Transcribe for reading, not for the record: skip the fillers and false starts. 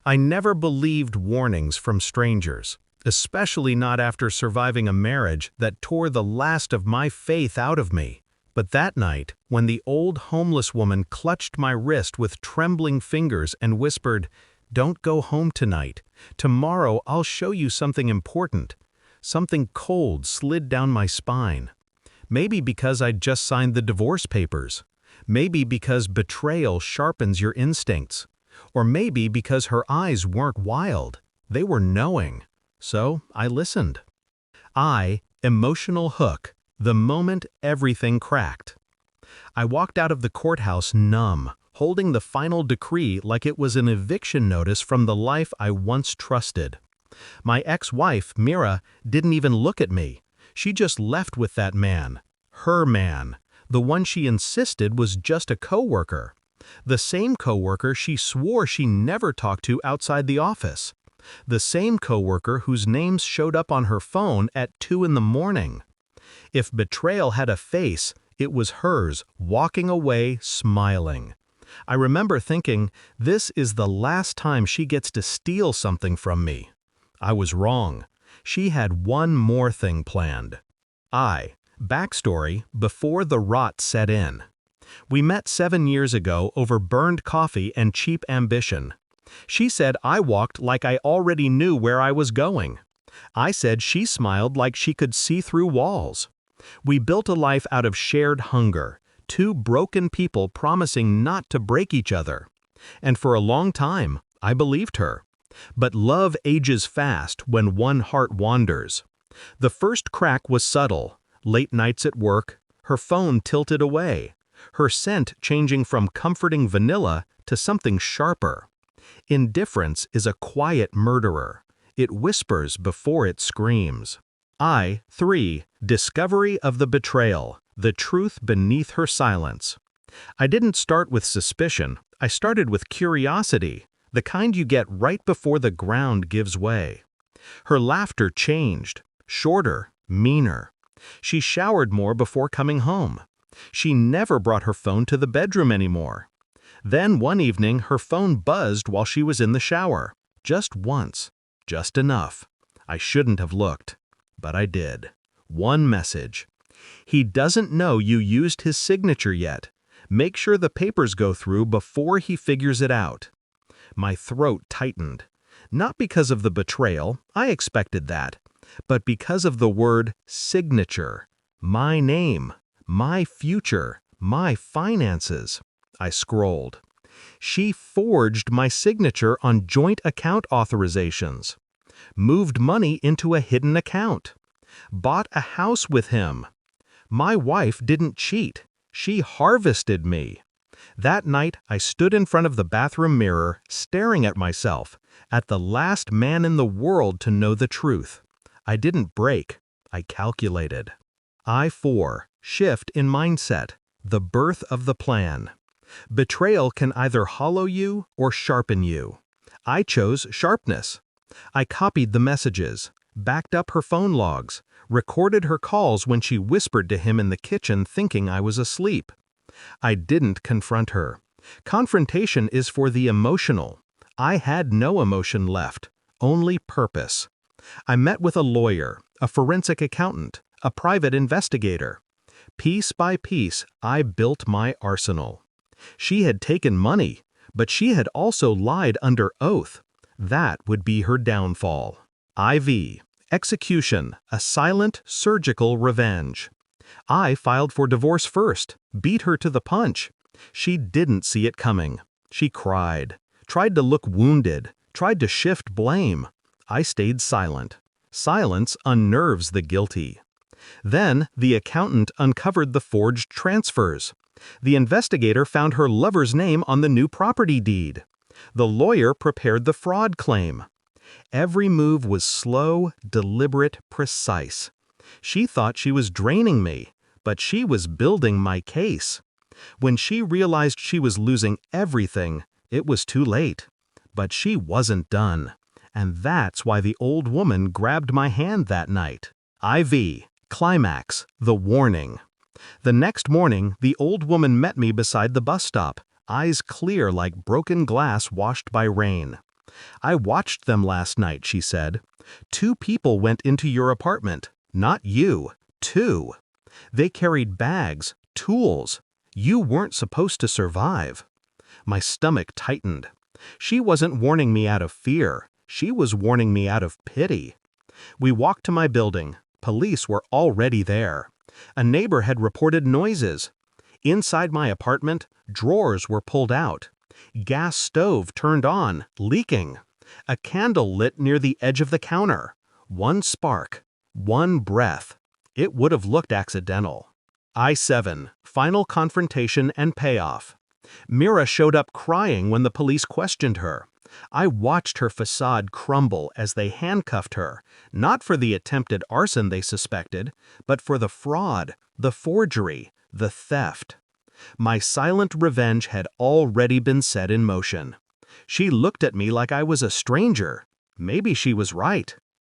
I never believed warnings from strangers, especially not after surviving a marriage that tore the last of my faith out of me. But that night, when the old homeless woman clutched my wrist with trembling fingers and whispered, "Don't go home tonight. Tomorrow I'll show you something important," something cold slid down my spine. Maybe because I'd just signed the divorce papers. Maybe because betrayal sharpens your instincts. Or maybe because her eyes weren't wild. They were knowing. So I listened. Emotional hook, the moment everything cracked. I walked out of the courthouse numb, holding the final decree like it was an eviction notice from the life I once trusted. My ex-wife, Mira, didn't even look at me. She just left with that man. Her man. The one she insisted was just a coworker. The same coworker she swore she never talked to outside the office. The same coworker whose names showed up on her phone at 2 in the morning. If betrayal had a face, it was hers, walking away, smiling. I remember thinking, this is the last time she gets to steal something from me. I was wrong. She had one more thing planned. Backstory before the rot set in. We met 7 years ago over burned coffee and cheap ambition. She said I walked like I already knew where I was going. I said she smiled like she could see through walls. We built a life out of shared hunger, two broken people promising not to break each other. And for a long time, I believed her. But love ages fast when one heart wanders. The first crack was subtle, late nights at work, her phone tilted away, her scent changing from comforting vanilla to something sharper. Indifference is a quiet murderer. It whispers before it screams. 3. Discovery of the betrayal, the truth beneath her silence. I didn't start with suspicion, I started with curiosity, the kind you get right before the ground gives way. Her laughter changed, shorter, meaner. She showered more before coming home. She never brought her phone to the bedroom anymore. Then one evening her phone buzzed while she was in the shower. Just once. Just enough. I shouldn't have looked. But I did. One message. "He doesn't know you used his signature yet. Make sure the papers go through before he figures it out." My throat tightened. Not because of the betrayal, I expected that, but because of the word signature. My name. My future. My finances. I scrolled. She forged my signature on joint account authorizations. Moved money into a hidden account. Bought a house with him. My wife didn't cheat. She harvested me. That night, I stood in front of the bathroom mirror, staring at myself, at the last man in the world to know the truth. I didn't break. I calculated. 4. Shift in mindset. The birth of the plan. Betrayal can either hollow you or sharpen you. I chose sharpness. I copied the messages, backed up her phone logs, recorded her calls when she whispered to him in the kitchen thinking I was asleep. I didn't confront her. Confrontation is for the emotional. I had no emotion left, only purpose. I met with a lawyer, a forensic accountant, a private investigator. Piece by piece, I built my arsenal. She had taken money, but she had also lied under oath. That would be her downfall. Execution, a silent, surgical revenge. I filed for divorce first, beat her to the punch. She didn't see it coming. She cried, tried to look wounded, tried to shift blame. I stayed silent. Silence unnerves the guilty. Then the accountant uncovered the forged transfers. The investigator found her lover's name on the new property deed. The lawyer prepared the fraud claim. Every move was slow, deliberate, precise. She thought she was draining me, but she was building my case. When she realized she was losing everything, it was too late. But she wasn't done. And that's why the old woman grabbed my hand that night. Climax, the warning. The next morning, the old woman met me beside the bus stop, eyes clear like broken glass washed by rain. I watched them last night, she said. 2 people went into your apartment, not you. 2. They carried bags, tools. You weren't supposed to survive. My stomach tightened. She wasn't warning me out of fear. She was warning me out of pity. We walked to my building. Police were already there. A neighbor had reported noises. Inside my apartment, drawers were pulled out. Gas stove turned on, leaking. A candle lit near the edge of the counter. 1 spark. 1 breath. It would have looked accidental. I-7, final confrontation and payoff. Mira showed up crying when the police questioned her. I watched her facade crumble as they handcuffed her, not for the attempted arson they suspected, but for the fraud, the forgery, the theft. My silent revenge had already been set in motion. She looked at me like I was a stranger. Maybe she was right.